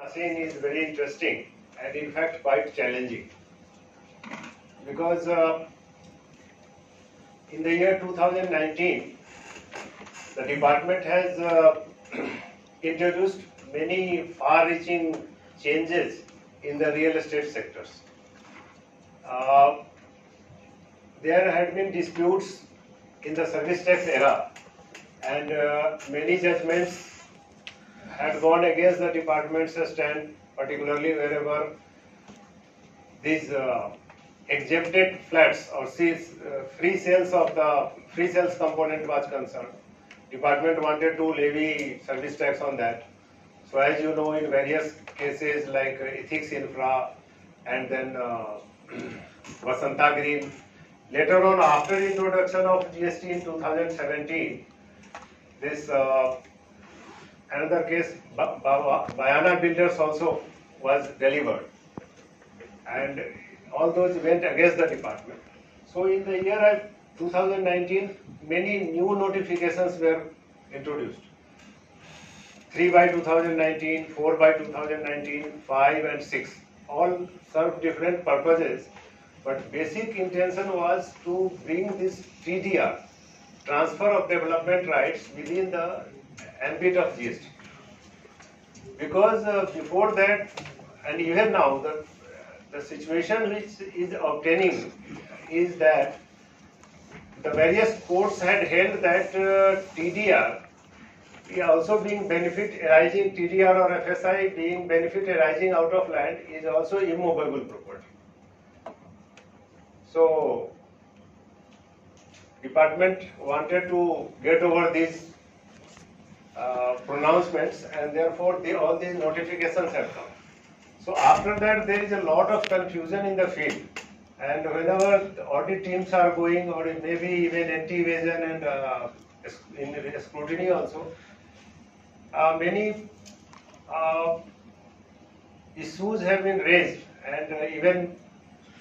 NACIN is very interesting and in fact quite challenging because in the year 2019 the department has introduced many far-reaching changes in the real estate sectors. There had been disputes in the service tax era and many judgments had gone against the department's stand, particularly wherever these exempted flats or free sales component was concerned. Department wanted to levy service tax on that. So as you know, in various cases like Ethics Infra and then Vasanta Green, later on after the introduction of GST in 2017, this another case, Bayana Builders also was delivered, and all those went against the department. So in the year 2019, many new notifications were introduced. 3 by 2019, 4 by 2019, 5 and 6, all serve different purposes, but basic intention was to bring this TDR, transfer of development rights, within the ambit of GST. Because before that and even now, the situation which is obtaining is that the various courts had held that TDR also being benefit arising, TDR or FSI being benefit arising out of land is also immovable property. So department wanted to get over these pronouncements, and therefore all these notifications have come. So after that there is a lot of confusion in the field, and whenever the audit teams are going, or maybe even anti-evasion and in scrutiny also, many issues have been raised, and even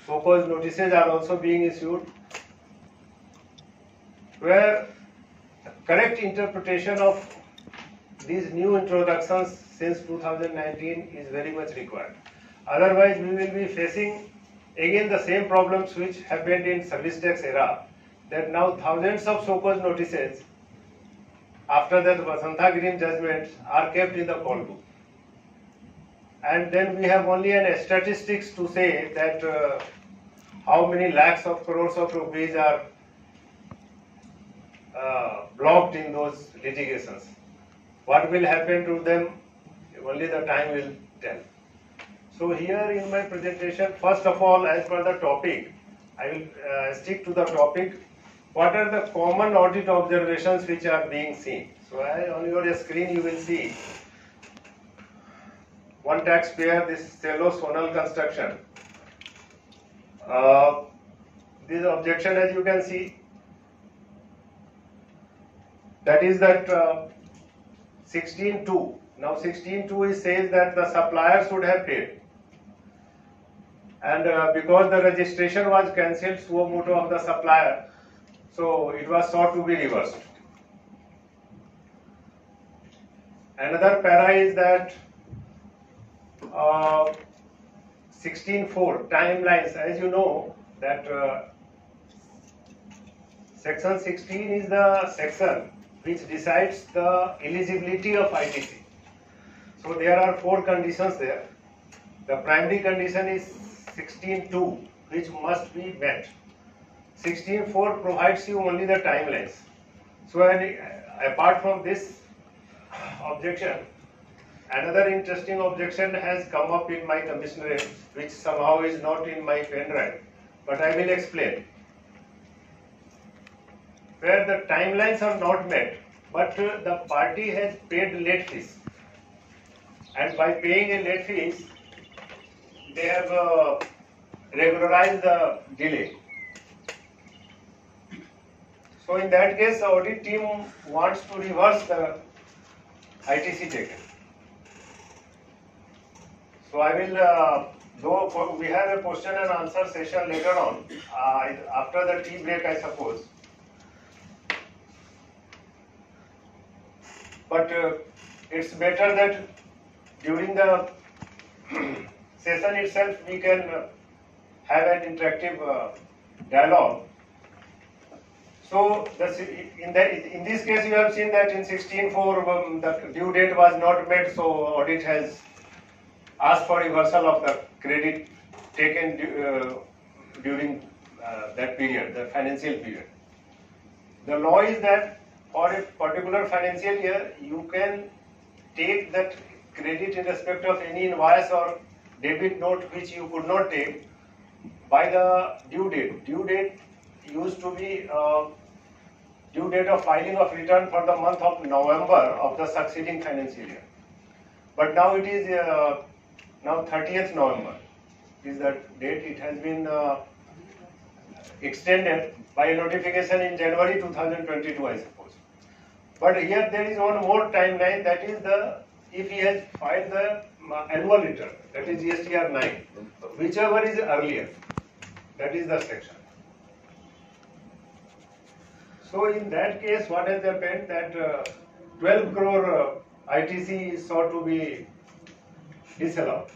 so-called notices are also being issued, where correct interpretation of these new introductions since 2019 is very much required. Otherwise, we will be facing again the same problems which happened in service tax era, that now thousands of so-called notices after that Vasanta Green judgments are kept in the call book. And then we have only an statistics to say that how many lakhs of crores of rupees are blocked in those litigations. What will happen to them, only the time will tell. So here in my presentation, first of all, as per the topic, I will stick to the topic. What are the common audit observations which are being seen? So on your screen you will see one taxpayer, this Cello Sonal Construction. This objection, as you can see, that is that 16.2. Now 16.2 says that the supplier should have paid, and because the registration was cancelled suo motu of the supplier, so it was sought to be reversed. Another para is that 16.4 timelines. As you know that section 16 is the section which decides the eligibility of ITC. So there are 4 conditions there. The primary condition is 16.2, which must be met. 16.4 provides you only the timelines. So apart from this objection, another interesting objection has come up in my commissionerate, which somehow is not in my pen drive, but I will explain. Where the timelines are not met, but the party has paid late fees, and by paying a late fees, they have regularized the delay. So in that case, the audit team wants to reverse the ITC taken. So I will, though we have a question and answer session later on, after the tea break, I suppose. But it's better that during the session itself we can have an interactive dialogue. So in this case you have seen that in 16/4 the due date was not met, so audit has asked for reversal of the credit taken during that period, the financial period. The law is that for a particular financial year, you can take that credit in respect of any invoice or debit note which you could not take by the due date. Due date used to be due date of filing of return for the month of November of the succeeding financial year. But now it is now 30th November is that date. It has been extended by a notification in January 2022, I suppose. But here there is one more timeline, that is if he has filed the annual return, that is GSTR 9, whichever is earlier, that is the section. So in that case, what has happened that 12 crore ITC is sought to be disallowed,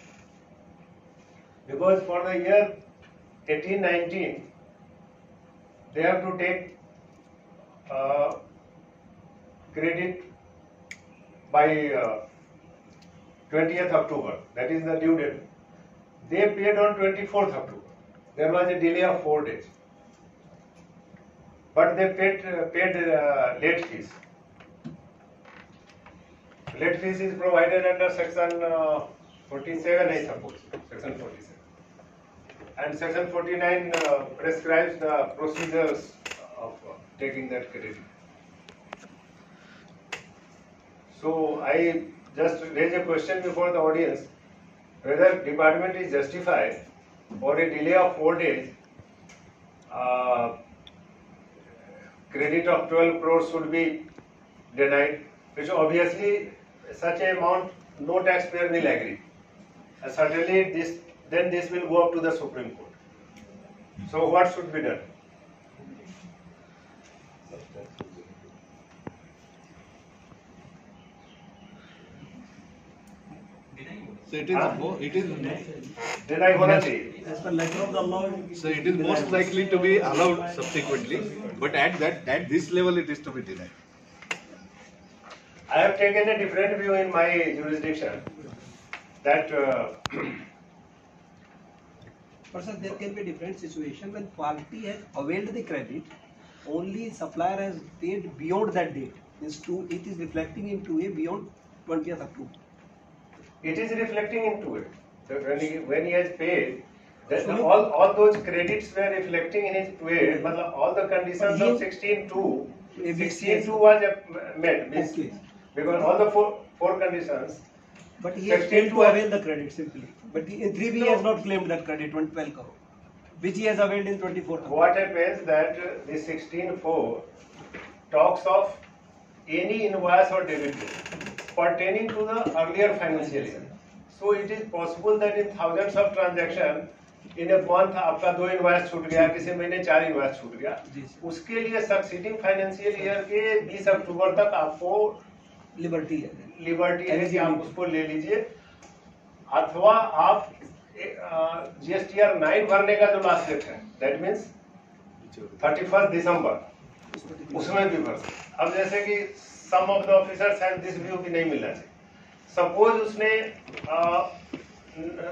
because for the year 18-19 they have to take credit by 20th October, that is the due date. They paid on 24th October. There was a delay of 4 days, but they paid late fees. Late fees is provided under section 47, I suppose, section 47. And section 49 prescribes the procedures of taking that credit. So I just raise a question before the audience, whether department is justified for a delay of 4 days, credit of 12 crores should be denied, which obviously such an amount no taxpayer will agree. And certainly this will go up to the Supreme Court. So what should be done? So it is Deny होना चाहिए. As per letter of the law, so it is most likely to be allowed subsequently, but at this level it is to be denied. I have taken a different view in my jurisdiction that but sir, there can be a different situation when party has availed the credit, only supplier has paid beyond that date. It is reflecting into a beyond 20th October. it is reflecting into it. When he has paid, then all those credits were reflecting in his paid, but all the conditions of 16.2 was met. Okay. Because all the four conditions. But he has failed to avail the credit simply. But in 3B he has not claimed that credit, 12 crore, which he has availed in 24th. What happens that the 16.4 talks of any invoice or debit bill pertaining to the earlier financial year. So it is possible that in thousands of transactions in a month आपका 2 invoice छूट गया, किसी महीने 4 invoice छूट गया, उसके लिए succeeding financial year के 20 अक्टूबर तक आपको लिबर्टी है कि आप उसको ले लीजिए, अथवा आप GSTR 9 भरने का जो लास्ट डेट है, दैट मीन्स 31 दिसंबर, उसमें भी भर सकते. अब जैसे कि some of the officers have this view कि नहीं मिलना चाहिए. सपोज उसने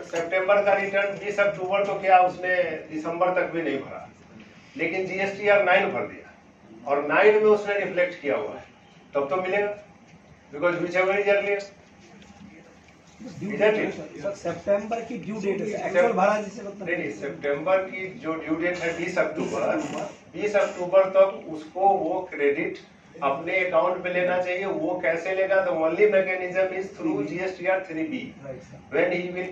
सितंबर का रिटर्न 20 अक्टूबर तो क्या उसने दिसंबर तक भी नहीं भरा, लेकिन GSTR 9 भर दिया और 9 में उसने रिफ्लेक्ट किया हुआ है, तब तो मिलेगा, because whichever is earlier. सितंबर की ड्यू डेट है, एक्चुअल भरा जिसे मतलब नहीं, सितंबर की जो ड्यू डेट है 20 अक्टूबर तक उसको वो क्रेडिट अपने अकाउंट में लेना चाहिए. वो कैसे लेगा? The only mechanism is through GSTR 3B. When he will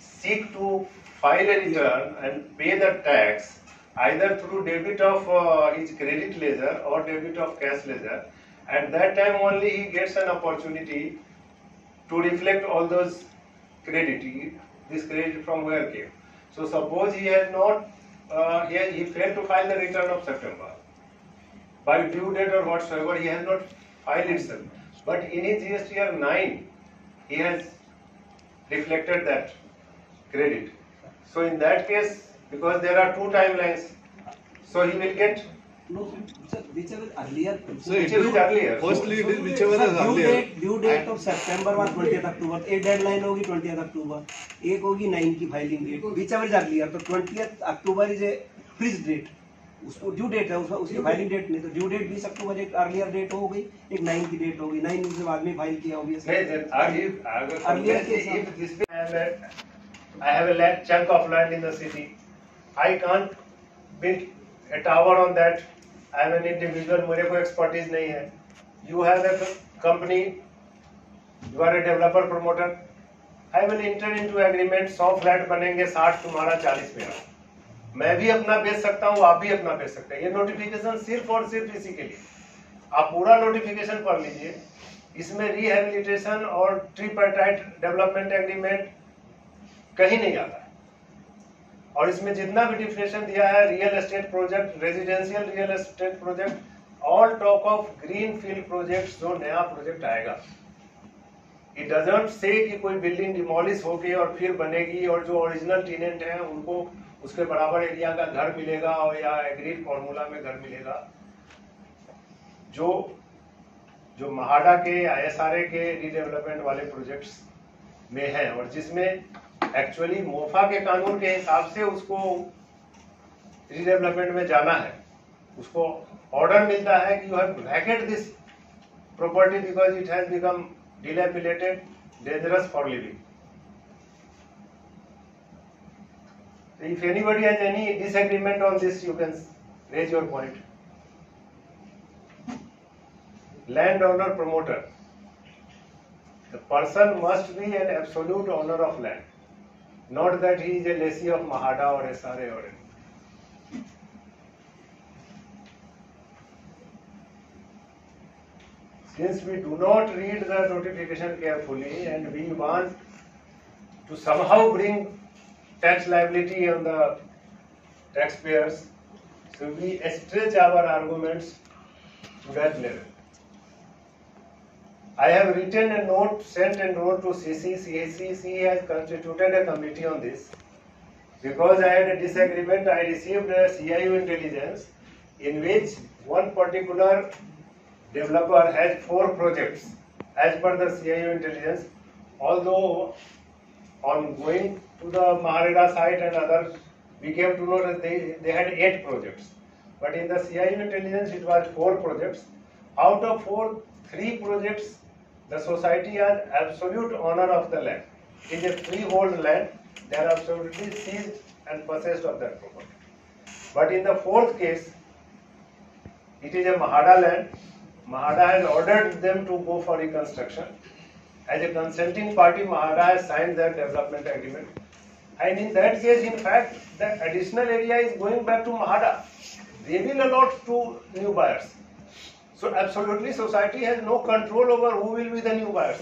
seek to file a return and pay the tax either through debit of his credit ledger or debit of cash ledger, at that time only he gets an opportunity to reflect all those credit. This credit from where came. So suppose he has not he failed to file the return of September by due date or whatsoever, he has not filed itself, but in his GSTR 9 he has reflected that credit. So in that case, because there are two timelines, so he will get No, sir, whichever earlier. So it whichever is earlier. firstly it is whichever Sir, is earlier. due date of September was 20th October. एक deadline होगी 20th October, एक होगी 9 की filing date. Whichever is earlier, तो 20th October is a freeze date. उसको due date है, उसकी filing date नहीं, तो ड्यू डेट 20 अक्टूबर एक अर्लियर डेट हो गई, एक 9 की डेट हो गई. 9 से बाद में फाइल किया होगी. I have a land, chunk of land in the city. I can't build a tower on that. I am an individual. मेरे को expertise नहीं है. You have a company. You are a developer promoter. I will enter into agreement. 100 flat बनेंगे, 60 तुम्हारा, 40 मेरा. मैं भी अपना बेच सकता हूँ, आप भी अपना बेच सकते हैं. ये नोटिफिकेशन सिर्फ और सिर्फ इसी के लिए. आप पूरा नोटिफिकेशन पढ़ लीजिए. इसमें रिहेबिलिटेशन और ट्रिपार्टाइट डेवलपमेंट एग्रीमेंट कहीं नहीं आता है. और इसमें जितना भी डिफिनेशन दिया है, real estate project, residential real estate project, all talk of green field project, जो नया प्रोजेक्ट आएगा. इट डजंट से कि कोई बिल्डिंग डिमोलिश होगी और फिर बनेगी और जो ओरिजिनल टेनेंट हैं उनको उसके बराबर एरिया का घर मिलेगा और या एग्रीड फॉर्मूला में घर मिलेगा. जो महाडा के ISRA के रीडेवलपमेंट वाले प्रोजेक्ट्स में है और जिसमें एक्चुअली मोफा के कानून के हिसाब से उसको रीडेवलपमेंट में जाना है, उसको ऑर्डर मिलता है कि you have vacate this property because it has become dilapidated, dangerous for living. If anybody has any disagreement on this, you can raise your point. Landowner promoter. The person must be an absolute owner of land, not that he is a lessee of Mahada or SRA or anything. Since we do not read the notification carefully and we want to somehow bring tax liability on the taxpayers, so we stretch our arguments to that level. I have written a note, sent a note to CC. CC has constituted a committee on this. Because I had a disagreement, I received a CIU intelligence in which one particular developer has 4 projects as per the CIU intelligence, although on going to the Mahareda site and others, we came to know that they had 8 projects. But in the CIU intelligence, it was 4 projects. Out of 4, 3 projects, the society has absolute owner of the land. It is a freehold land. They are absolutely seized and possessed of that property. But in the 4th case, it is a Mahada land. Mahada has ordered them to go for reconstruction. As a consenting party, Mahada has signed their development agreement. And in that case, in fact, the additional area is going back to Mahada. They will allot to new buyers. So absolutely society has no control over who will be the new buyers.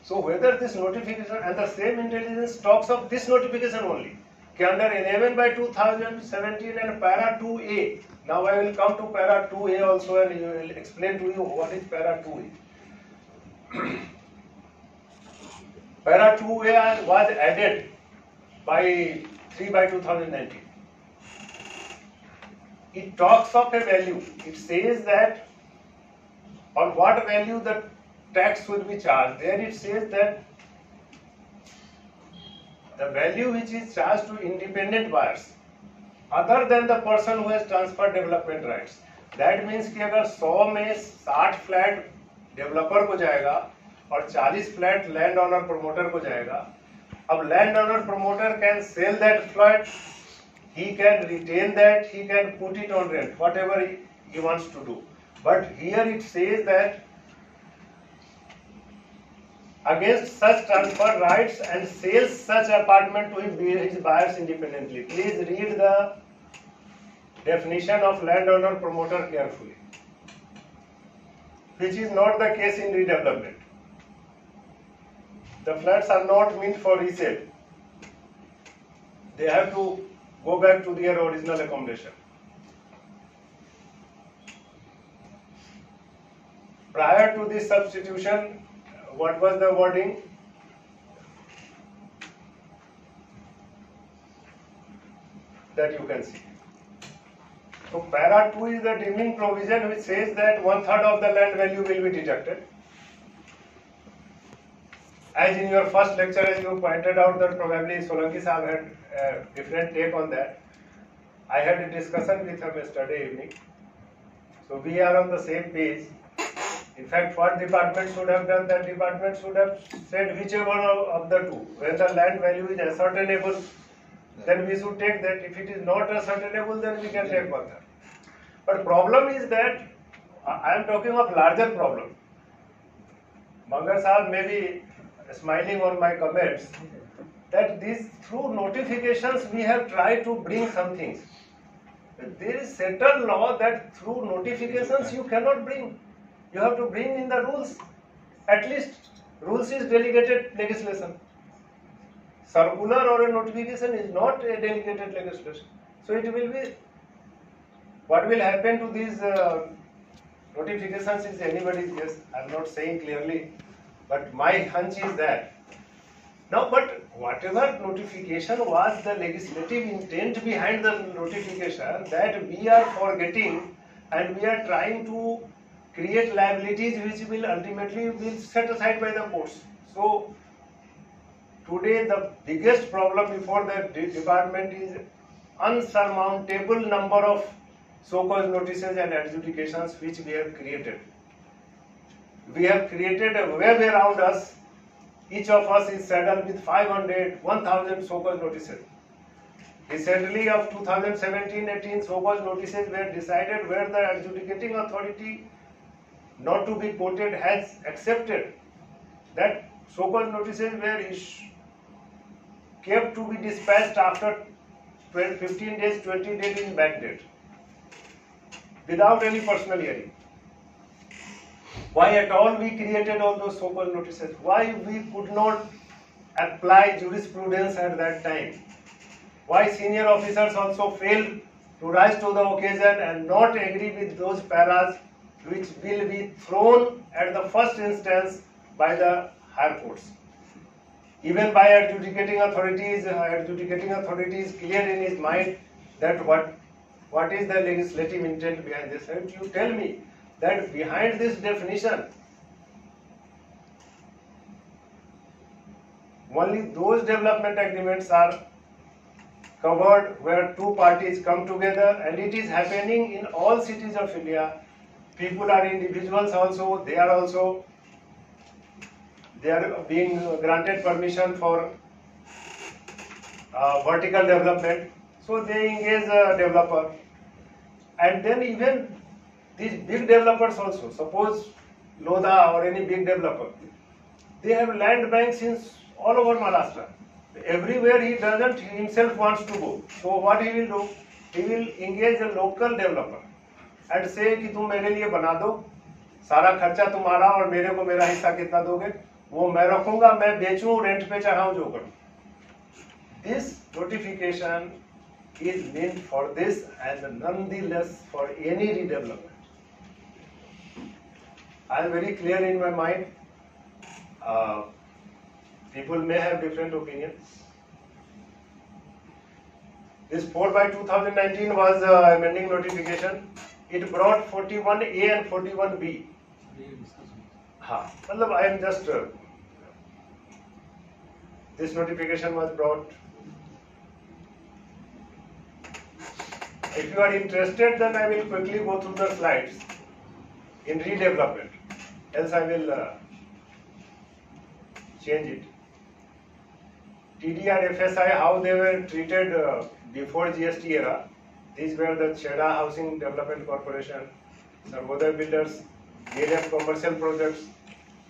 So whether this notification, and the same intelligence talks of this notification only, under 11/2017 and para 2A. Now I will come to para 2A also and I will explain to you what is para 2A. Para 2A was added by 3/2019. It talks of a value. It says that on what value the tax will be charged. There it says that the value which is charged to independent buyers, other than the person who has transferred development rights. That means कि अगर 100 में 60 flat developer को जाएगा और 40 flat land owner promoter को जाएगा. अब land owner promoter can sell that flat. He can retain that, he can put it on rent, whatever he wants to do. But here it says that against such transfer rights and sells such apartment to his buyers independently. Please read the definition of landowner promoter carefully, which is not the case in redevelopment. The flats are not meant for resale. They have to go back to their original accommodation. Prior to this substitution, what was the wording? that you can see. So para 2 is the deeming provision which says that 1/3 of the land value will be deducted. As in your first lecture, as you pointed out that probably Solanki Sahab had a different take on that. I had a discussion with him yesterday evening. So we are on the same page. In fact, what department should have done, that department should have said whichever of the two. When the land value is ascertainable, then we should take that. If it is not ascertainable, then we can take 1/3. But problem is that I am talking of larger problem. Mangar Sahab may be smiling on my comments that these through notifications we have tried to bring some things. There is settled law that through notifications you cannot bring. You have to bring in the rules. At least rules is delegated legislation. Circular or a notification is not a delegated legislation. So it will be, what will happen to these notifications is anybody's guess. I am not saying clearly, but my hunch is that. Now, but whatever notification was the legislative intent behind the notification, that we are forgetting and we are trying to create liabilities which will ultimately be set aside by the courts. So today the biggest problem before the department is unsurmountable number of so-called notices and adjudications which we have created. We have created a web around us. Each of us is saddled with 500, 1000 so-called notices. Recently of 2017-18 so-called notices were decided where the adjudicating authority, not to be quoted, has accepted that so-called notices were kept to be dispatched after 15 days, 20 days in backdate, without any personal hearing. Why at all we created all those so-called notices? Why we could not apply jurisprudence at that time? Why senior officers also failed to rise to the occasion and not agree with those paras which will be thrown at the first instance by the higher courts? Even by adjudicating authorities is clear in his mind that what is the legislative intent behind this. And you tell me that behind this definition, only those development agreements are covered where two parties come together, and it is happening in all cities of India. People are individuals also, they are being granted permission for vertical development, so they engage a developer. And then even these big developers also, suppose Lodha or any big developer, they have land banks in all over Maharashtra. Everywhere he himself wants to go. So what he will do? He will engage a local developer and say कि तुम मेरे लिए बना दो, सारा खर्चा तुम्हारा और मेरे को मेरा हिस्सा कितना दोगे? वो मैं रखूंगा, मैं बेचूं, रेंट पे चढ़ाऊं, जो करूं. This notification is meant for this and nonetheless for any redevelopment. I am very clear in my mind. People may have different opinions. This 4/2019 was amending notification. It brought 41A and 41B. I am just this notification was brought. If you are interested, then I will quickly go through the slides in redevelopment. Else I will change it. TDR, FSI, how they were treated before GST era. These were the Cheda Housing Development Corporation, Sarvodaya Builders, DLF commercial projects.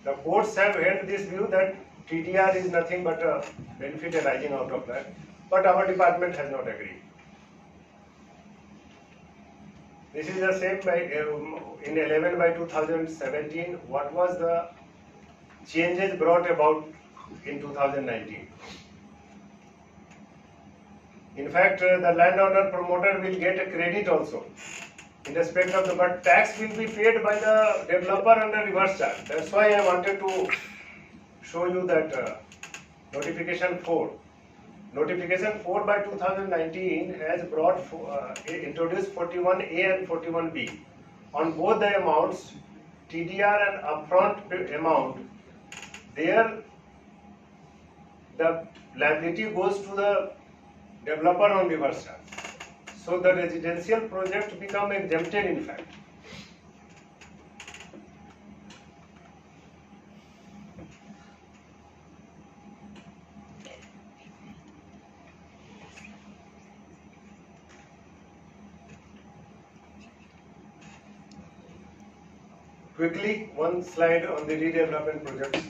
The courts have held this view that TDR is nothing but a benefit arising out of that, but our department has not agreed. This is the same in 11/2017. What was the changes brought about in 2019? In fact, the landowner promoter will get a credit also in respect of the, but tax will be paid by the developer under reverse charge. That's why I wanted to show you that notification 4. Notification 4 by 2019 has introduced 41A and 41B. On both the amounts, TDR and upfront amount, there the liability goes to the developer on reverse charge. So the residential project become exempted in fact. Quickly, one slide on the redevelopment projects.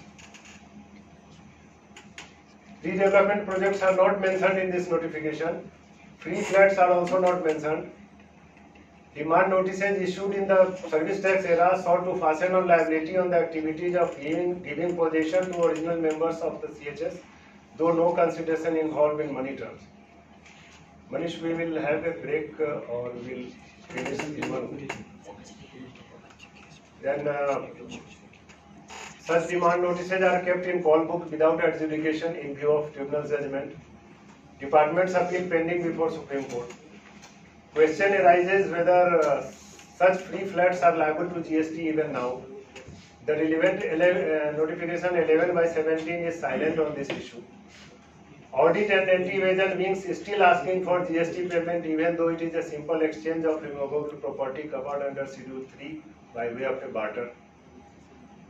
Redevelopment projects are not mentioned in this notification. Free flats are also not mentioned. Demand notices issued in the service tax era sought to fasten on liability on the activities of giving possession to original members of the CHS, though no consideration involved in money terms. Manish, we will have a break or we'll finish in one. Then such demand notices are kept in call book without adjudication in view of tribunal judgment. Department's appeal pending before Supreme Court. Question arises whether such free flats are liable to GST even now. The relevant notification 11 by 17 is silent on this issue. Audit and anti-evasion wings is still asking for GST payment even though it is a simple exchange of removable property covered under Schedule 3 by way of a barter.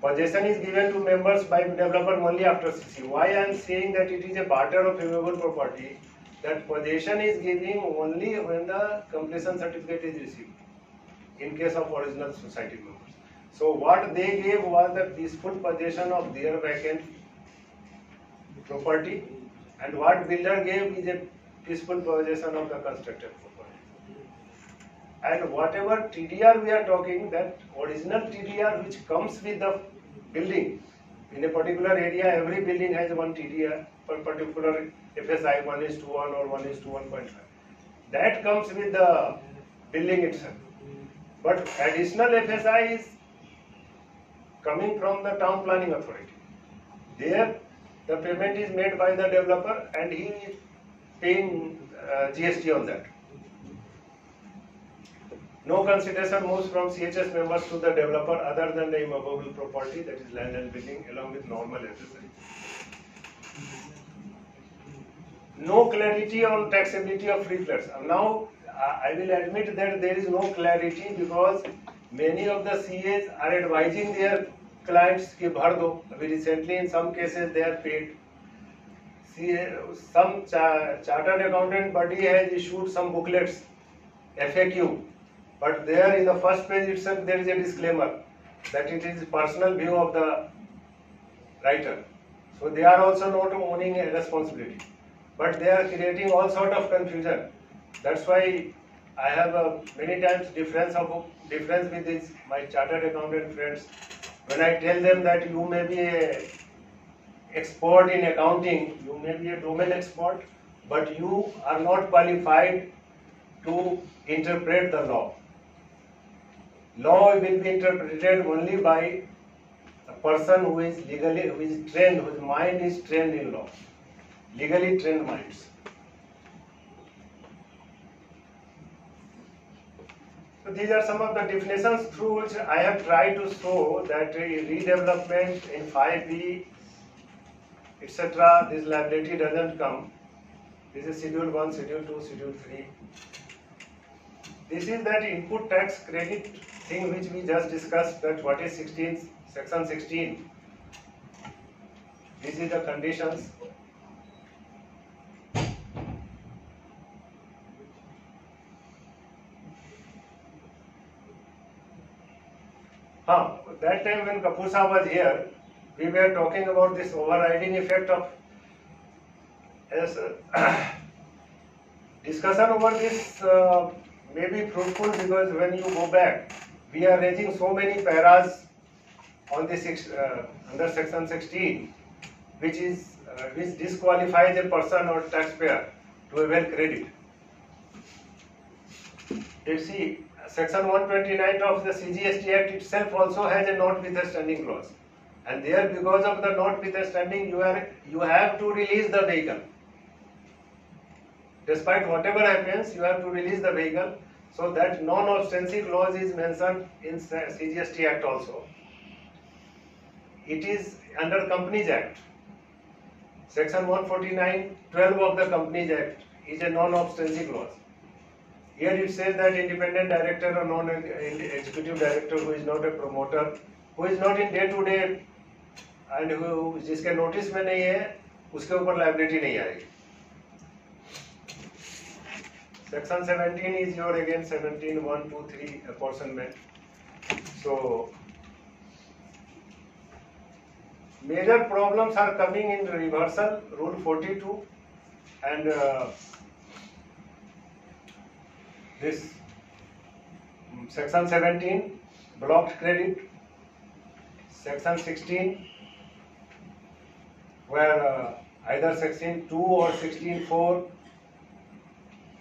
Possession is given to members by developer only after CC. Why I am saying that it is a barter of removable property? That possession is given only when the completion certificate is received, in case of original society members. So what they gave was the peaceful possession of their vacant property, and what builder gave is a peaceful possession of the constructed property. And whatever TDR we are talking, that original TDR which comes with the building, in a particular area every building has one TDR for particular FSI 1:1 or 1:1.5. That comes with the building itself. But additional FSI is coming from the town planning authority. There the payment is made by the developer and he is paying GST on that. No consideration moves from CHS members to the developer other than the immovable property, that is land and building, along with normal FSI. No clarity on taxability of free flats. Now, I will admit that there is no clarity because many of the CAs are advising their clients ki bhar do. Recently, in some cases, they are paid. Some chartered accountant body has issued some booklets, FAQ. But there in the first page itself there is a disclaimer that it is personal view of the writer. So they are also not owning a responsibility. But they are creating all sort of confusion. That's why I have many times difference with these my chartered accountant friends. When I tell them that you may be a expert in accounting, you may be a domain expert, but you are not qualified to interpret the law. Law will be interpreted only by a person who is trained, whose mind is trained in law. Legally trained minds. So these are some of the definitions through which I have tried to show that redevelopment in 5B, etc., this liability doesn't come. This is Schedule 1, Schedule 2, Schedule 3. This is that input tax credit thing which we just discussed, that what is section 16. This is the conditions. That time when Kapoor Saab was here, we were talking about this overriding effect of discussion over this may be fruitful because when you go back, we are raising so many paras on this under section 16, which disqualifies a person or taxpayer to avail credit. Let's see. Section 129 of the CGST Act itself also has a notwithstanding clause, and there, because of the notwithstanding, you have to release the vehicle. despite whatever happens, you have to release the vehicle. So that non-obstancy clause is mentioned in CGST Act also. It is under Companies Act. Section 149(12) of the Companies Act is a non-obstancy clause. Here it says that independent director or non-executive director who is not a promoter, who is not in day-to-day and who जिसके notice में नहीं है, उसके ऊपर liability नहीं आएगी. Section 17 is your again 17, 1, 2, 3 apportionment. So major problems are coming in reversal, Rule 42, and this Section 17, blocked credit. Section 16, where either Section 2 or 16(4)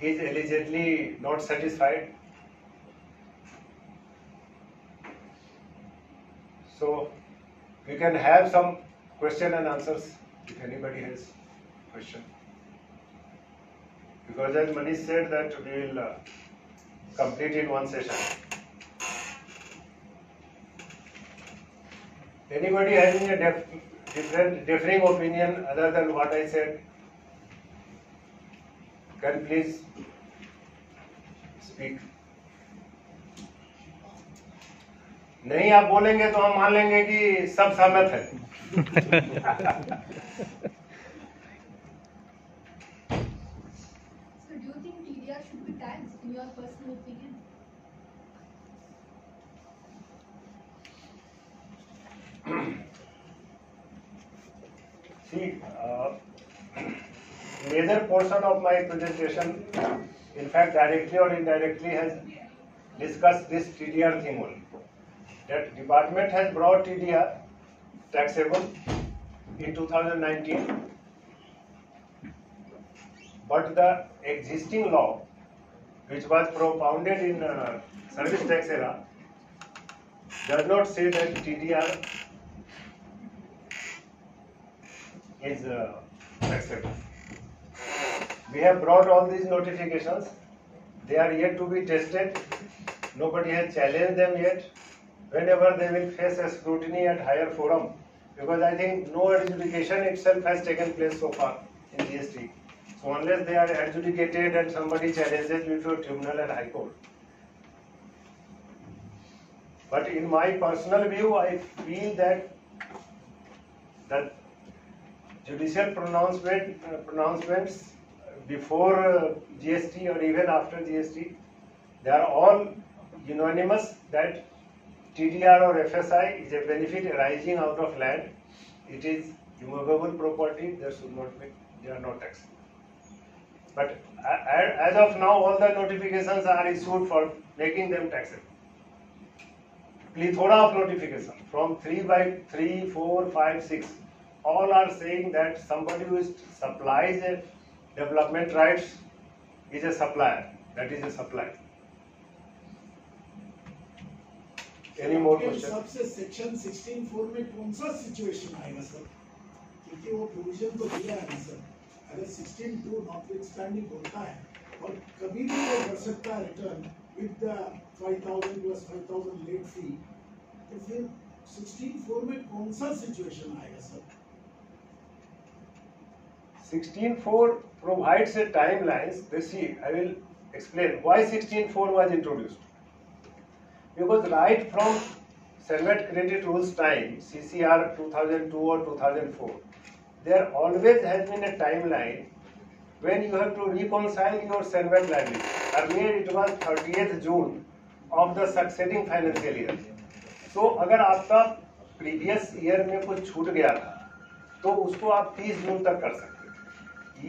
is allegedly not satisfied. So we can have some question and answers if anybody has question. Because as Manish said that we will complete in one session. Anybody having a differing opinion other than what I said, can please speak. नहीं आप बोलेंगे तो हम मान लेंगे कि सब सहमत हैं. So do you think TDR should be taxed in your personal opinion? See, major portion of my presentation, in fact, directly or indirectly, has discussed this TDR thing only. That department has brought TDR taxable in 2019, but the existing law, which was propounded in service tax era, does not say that TDR is taxable. We have brought all these notifications. They are yet to be tested. Nobody has challenged them yet. Whenever they will face a scrutiny at higher forum, because I think no adjudication itself has taken place so far in GST. So unless they are adjudicated and somebody challenges before tribunal and high court. But in my personal view, I feel that judicial pronouncements before GST or even after GST, they are all unanimous that TDR or FSI is a benefit arising out of land. It is immovable property. They are not taxed. But as of now, all the notifications are issued for making them taxable. Plethora of notification from 3/3, 4, 5, 6. All are saying that somebody who supplies a development rights is a supplier. That is a supplier. Any more questions? सबसे section 16(4) में कौन सा situation आएगा sir? क्योंकि वो provision तो दिया है ना सर. अगर 16(2) नॉटविथस्टैंडिंग होता है और कभी भी वो कर सकता है return with the 5,000 plus 5,000 late fee, तो फिर 16(4) में कौन सा सिचुएशन आएगा sir? 16(4) provides a timelines. See, I will explain why 16(4) was introduced. Because right from Select Credit Rules time, CCR 2002 or 2004, there always has been a timeline when you have to reconcile your Select liability. Earlier it was 30th June of the succeeding financial year. So अगर आपका previous year में कुछ छूट गया था, तो उसको आप 30 जून तक कर सकते हैं.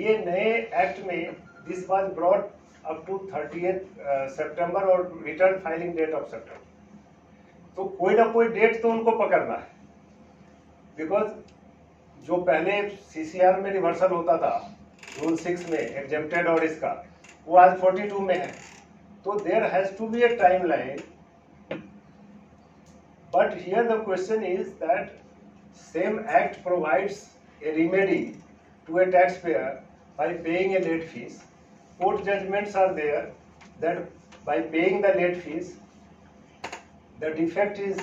ये नए एक्ट में this was brought up to 30th September और return filing date of September. तो कोई ना कोई डेट तो उनको पकड़ना है, बिकॉज जो पहले CCR में रिवर्सल होता था रूल 6 में एग्जेम्प्टेड और इसका, वो आज 42 में है. तो there has to be a time line. But here the question is that same act provides a remedy to a taxpayer by paying a late fees. court judgments are there that by paying the late fees, the defect is